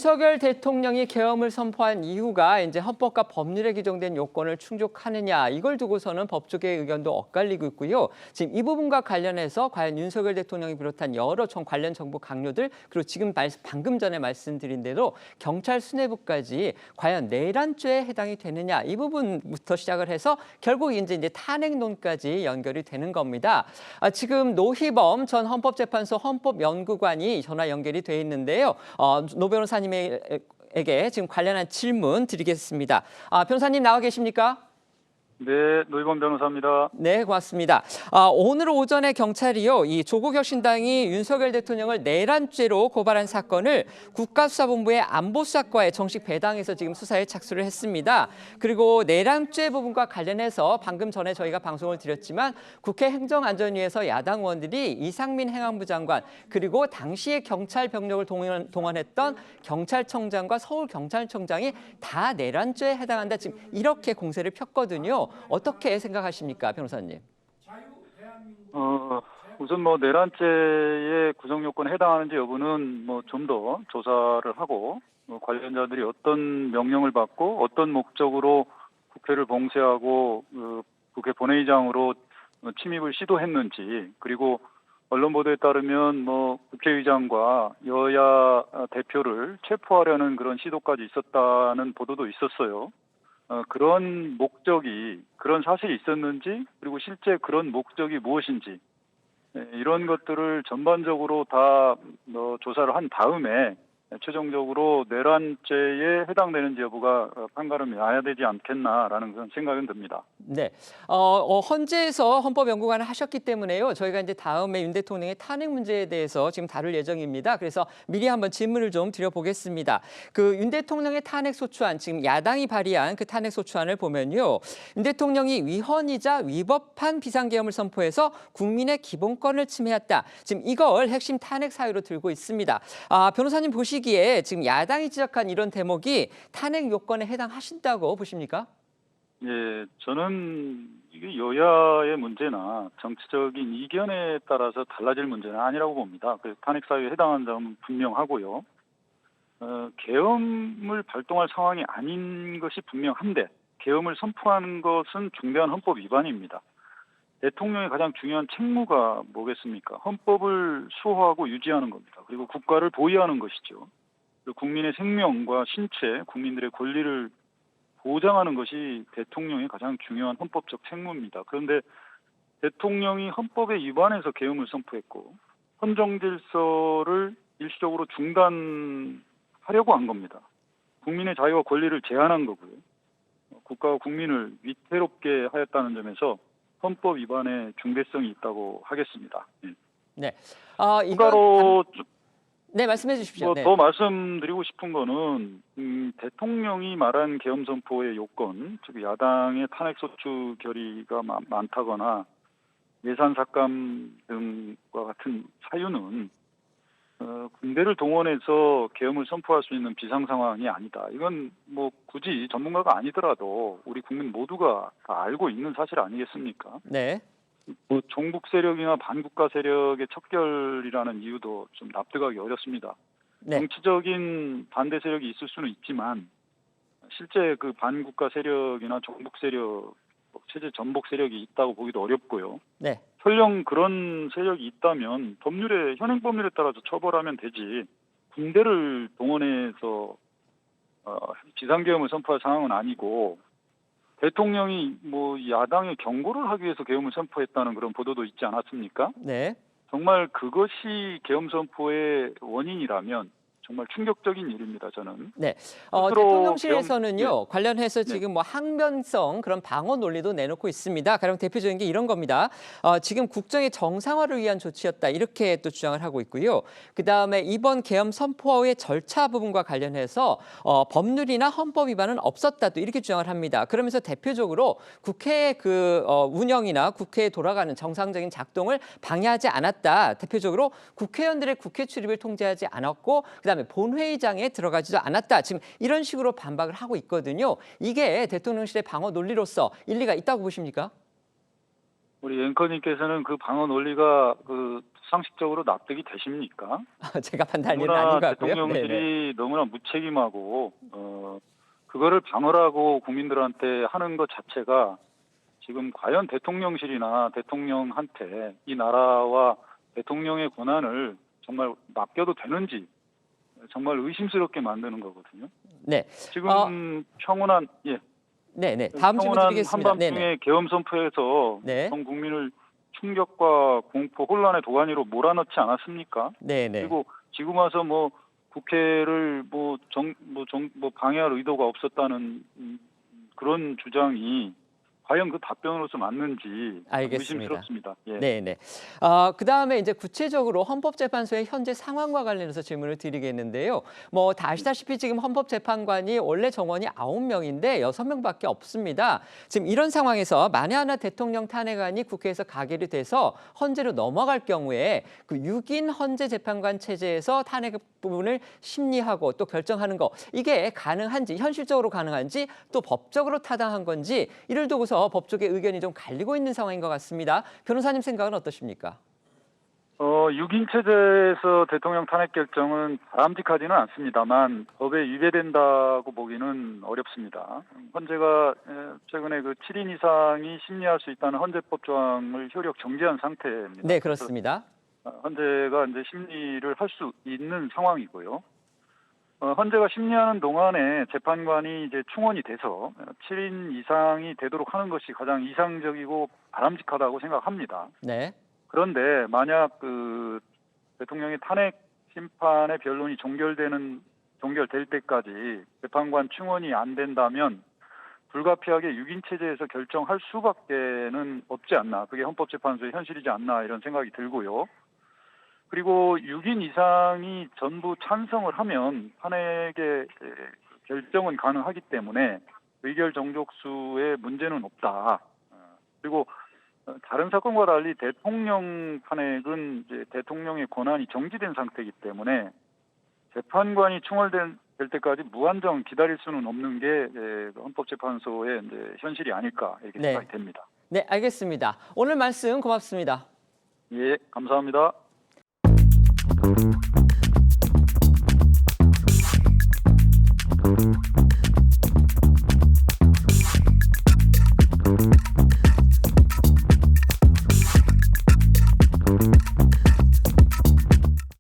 윤석열 대통령이 계엄을 선포한 이유가 이제 헌법과 법률에 규정된 요건을 충족하느냐 이걸 두고서는 법조계의 의견도 엇갈리고 있고요. 지금 이 부분과 관련해서 과연 윤석열 대통령이 비롯한 여러 관련 정부 강요들 그리고 지금 방금 전에 말씀드린 대로 경찰 수뇌부까지 과연 내란죄에 해당이 되느냐 이 부분부터 시작을 해서 결국 이제 탄핵론까지 연결이 되는 겁니다. 지금 노희범 전 헌법재판소 헌법연구관이 전화 연결이 돼 있는데요. 노 변호사님에게 지금 관련한 질문 드리겠습니다. 변호사님 나와 계십니까? 네, 노희범 변호사입니다. 네, 고맙습니다. 오늘 오전에 경찰이요, 이 조국혁신당이 윤석열 대통령을 내란죄로 고발한 사건을 국가수사본부의 안보수사과에 정식 배당해서 지금 수사에 착수를 했습니다. 그리고 내란죄 부분과 관련해서 방금 전에 저희가 방송을 드렸지만 국회 행정안전위에서 야당 의원들이 이상민 행안부 장관 그리고 당시에 경찰 병력을 동원했던 경찰청장과 서울경찰청장이 다 내란죄에 해당한다. 지금 이렇게 공세를 폈거든요. 어떻게 생각하십니까, 변호사님? 우선 내란죄의 구성 요건에 해당하는지 여부는 좀 더 조사를 하고 관련자들이 어떤 명령을 받고 어떤 목적으로 국회를 봉쇄하고 국회 본회의장으로 침입을 시도했는지 그리고 언론 보도에 따르면 국회의장과 여야 대표를 체포하려는 그런 시도까지 있었다는 보도도 있었어요. 그런 목적이, 그런 사실이 있었는지, 그리고 실제 그런 목적이 무엇인지, 이런 것들을 전반적으로 다 조사를 한 다음에 최종적으로 내란죄에 해당되는지 여부가 판가름이 나야 되지 않겠나라는 그런 생각은 듭니다. 네, 헌재에서 헌법연구관을 하셨기 때문에요. 저희가 이제 다음에 윤 대통령의 탄핵 문제에 대해서 지금 다룰 예정입니다. 그래서 미리 한번 질문을 좀 드려보겠습니다. 그 윤 대통령의 탄핵 소추안, 지금 야당이 발의한 그 탄핵 소추안을 보면요, 윤 대통령이 위헌이자 위법한 비상계엄을 선포해서 국민의 기본권을 침해했다. 지금 이걸 핵심 탄핵 사유로 들고 있습니다. 변호사님 보시기에 지금 야당이 지적한 이런 대목이 탄핵 요건에 해당하신다고 보십니까? 예, 저는 이게 여야의 문제나 정치적인 이견에 따라서 달라질 문제는 아니라고 봅니다. 그래서 탄핵 사유에 해당하는 점은 분명하고요. 계엄을 발동할 상황이 아닌 것이 분명한데 계엄을 선포하는 것은 중대한 헌법 위반입니다. 대통령의 가장 중요한 책무가 뭐겠습니까? 헌법을 수호하고 유지하는 겁니다. 그리고 국가를 보위하는 것이죠. 그리고 국민의 생명과 신체, 국민들의 권리를 보장하는 것이 대통령의 가장 중요한 헌법적 책무입니다. 그런데 대통령이 헌법에 위반해서 계엄을 선포했고 헌정 질서를 일시적으로 중단하려고 한 겁니다. 국민의 자유와 권리를 제한한 거고요. 국가와 국민을 위태롭게 하였다는 점에서 헌법 위반의 중대성이 있다고 하겠습니다. 네. 네, 말씀해 주십시오. 더 말씀드리고 싶은 거는 대통령이 말한 계엄 선포의 요건, 즉 야당의 탄핵 소추 결의가 많다거나 예산 삭감 등과 같은 사유는 군대를 동원해서 계엄을 선포할 수 있는 비상 상황이 아니다. 이건 굳이 전문가가 아니더라도 우리 국민 모두가 다 알고 있는 사실 아니겠습니까? 네. 종북 세력이나 반국가 세력의 척결이라는 이유도 좀 납득하기 어렵습니다. 네. 정치적인 반대 세력이 있을 수는 있지만 실제 그 반국가 세력이나 종북 세력, 체제 전복 세력이 있다고 보기도 어렵고요. 네. 설령 그런 세력이 있다면 현행 법률에 따라서 처벌하면 되지 군대를 동원해서 비상계엄을 선포할 상황은 아니고 대통령이 야당에 경고를 하기 위해서 계엄을 선포했다는 그런 보도도 있지 않았습니까? 네. 정말 그것이 계엄 선포의 원인이라면 정말 충격적인 일입니다, 저는. 네. 대통령실에서는요, 네. 관련해서 지금 항변성 그런 방어 논리도 내놓고 있습니다. 가령 대표적인 게 이런 겁니다. 지금 국정의 정상화를 위한 조치였다. 이렇게 또 주장을 하고 있고요. 그다음에 이번 계엄 선포의 절차 부분과 관련해서 법률이나 헌법 위반은 없었다. 또 이렇게 주장을 합니다. 그러면서 대표적으로 국회의 운영이나 국회에 돌아가는 정상적인 작동을 방해하지 않았다. 대표적으로 국회의원들의 국회 출입을 통제하지 않았고 그다음에 본회의장에 들어가지도 않았다. 지금 이런 식으로 반박을 하고 있거든요. 이게 대통령실의 방어 논리로서 일리가 있다고 보십니까? 우리 앵커님께서는 그 방어 논리가 상식적으로 납득이 되십니까? 제가 판단은 아닌 너무나 것 같고요. 네네. 대통령실이 너무나 무책임하고 그거를 방어하고 국민들한테 하는 것 자체가 지금 과연 대통령실이나 대통령한테 이 나라와 대통령의 권한을 정말 맡겨도 되는지 정말 의심스럽게 만드는 거거든요. 네. 지금 평온한 네네. 다음 질문 평온한 드리겠습니다. 네네. 한밤중에 계엄 선포에서 네. 전 국민을 충격과 공포, 혼란의 도가니로 몰아넣지 않았습니까? 네네. 그리고 지금 와서 뭐 국회를 방해할 의도가 없었다는 그런 주장이 과연 그 답변으로서 맞는지 알겠습니다. 의심스럽습니다. 예. 네네. 그다음에 이제 구체적으로 헌법재판소의 현재 상황과 관련해서 질문을 드리겠는데요. 뭐 다 아시다시피 지금 헌법재판관이 원래 정원이 9명인데 6명밖에 없습니다. 지금 이런 상황에서 만에 하나 대통령 탄핵안이 국회에서 가결이 돼서 헌재로 넘어갈 경우에 그 6인 헌재 재판관 체제에서 탄핵 부분을 심리하고 또 결정하는 거 이게 가능한지 현실적으로 가능한지 또 법적으로 타당한 건지 이를 두고서 법조계 의견이 좀 갈리고 있는 상황인 것 같습니다. 변호사님 생각은 어떠십니까? 6인 체제에서 대통령 탄핵 결정은 바람직하지는 않습니다만 법에 위배된다고 보기는 어렵습니다. 헌재가 최근에 그 7인 이상이 심리할 수 있다는 헌재법 조항을 효력 정지한 상태입니다. 네, 그렇습니다. 헌재가 이제 심리를 할 수 있는 상황이고요. 헌재가 심리하는 동안에 재판관이 이제 충원이 돼서 7인 이상이 되도록 하는 것이 가장 이상적이고 바람직하다고 생각합니다. 네. 그런데 만약 그 대통령의 탄핵 심판의 변론이 종결될 때까지 재판관 충원이 안 된다면 불가피하게 6인 체제에서 결정할 수밖에는 없지 않나. 그게 헌법재판소의 현실이지 않나 이런 생각이 들고요. 그리고 6인 이상이 전부 찬성을 하면 탄핵의 결정은 가능하기 때문에 의결 정족수에 문제는 없다. 그리고 다른 사건과 달리 대통령 탄핵은 이제 대통령의 권한이 정지된 상태이기 때문에 재판관이 충원될 때까지 무한정 기다릴 수는 없는 게 헌법재판소의 이제 현실이 아닐까 이렇게 네. 생각이 됩니다. 네, 알겠습니다. 오늘 말씀 고맙습니다. 예, 감사합니다.